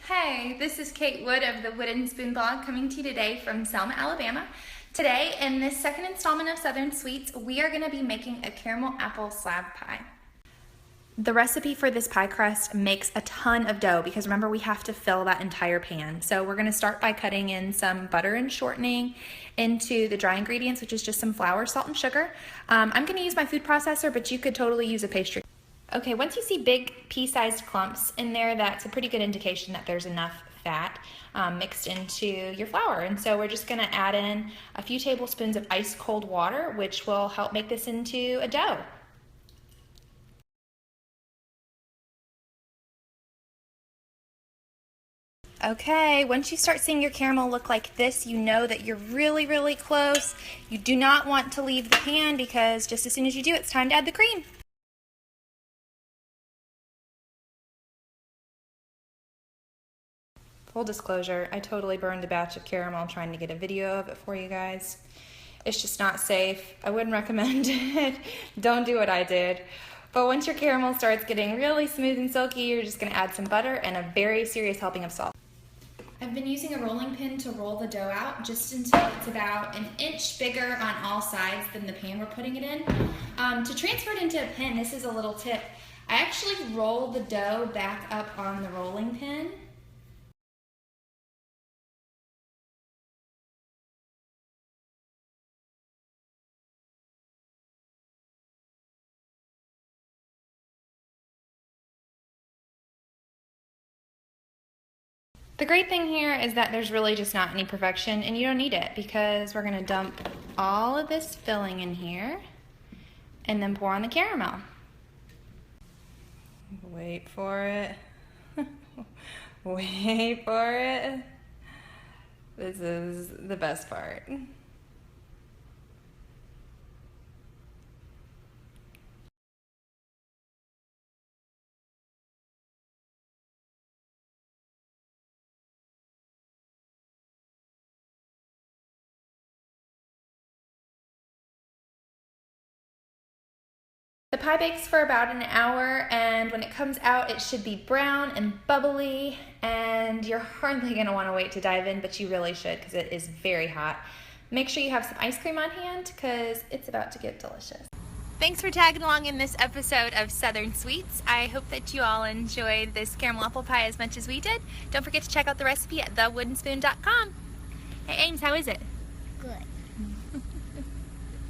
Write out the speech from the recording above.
Hey, this is Kate Wood of the Wooden Spoon blog coming to you today from Selma, Alabama. Today, in this second installment of Southern Sweets, we are going to be making a caramel apple slab pie. The recipe for this pie crust makes a ton of dough because remember we have to fill that entire pan. So we're going to start by cutting in some butter and shortening into the dry ingredients, which is just some flour, salt, and sugar. I'm going to use my food processor, but you could totally use a pastry. Okay, once you see big pea-sized clumps in there, that's a pretty good indication that there's enough fat mixed into your flour. And so we're just gonna add in a few tablespoons of ice cold water, which will help make this into a dough. Okay, once you start seeing your caramel look like this, you know that you're really close. You do not want to leave the pan because just as soon as you do, it's time to add the cream. Full disclosure, I totally burned a batch of caramel trying to get a video of it for you guys. It's just not safe. I wouldn't recommend it. Don't do what I did. But once your caramel starts getting really smooth and silky, you're just gonna add some butter and a very serious helping of salt. I've been using a rolling pin to roll the dough out just until it's about an inch bigger on all sides than the pan we're putting it in. To transfer it into a pin, this is a little tip. I actually roll the dough back up on the rolling pin. The great thing here is that there's really just not any perfection and you don't need it because we're gonna dump all of this filling in here and then pour on the caramel. Wait for it. Wait for it. This is the best part. The pie bakes for about an hour, and when it comes out it should be brown and bubbly, and you're hardly going to want to wait to dive in, but you really should because it is very hot. Make sure you have some ice cream on hand because it's about to get delicious. Thanks for tagging along in this episode of Southern Sweets. I hope that you all enjoyed this caramel apple pie as much as we did. Don't forget to check out the recipe at thewoodenspoon.com. Hey Ames, how is it? Good.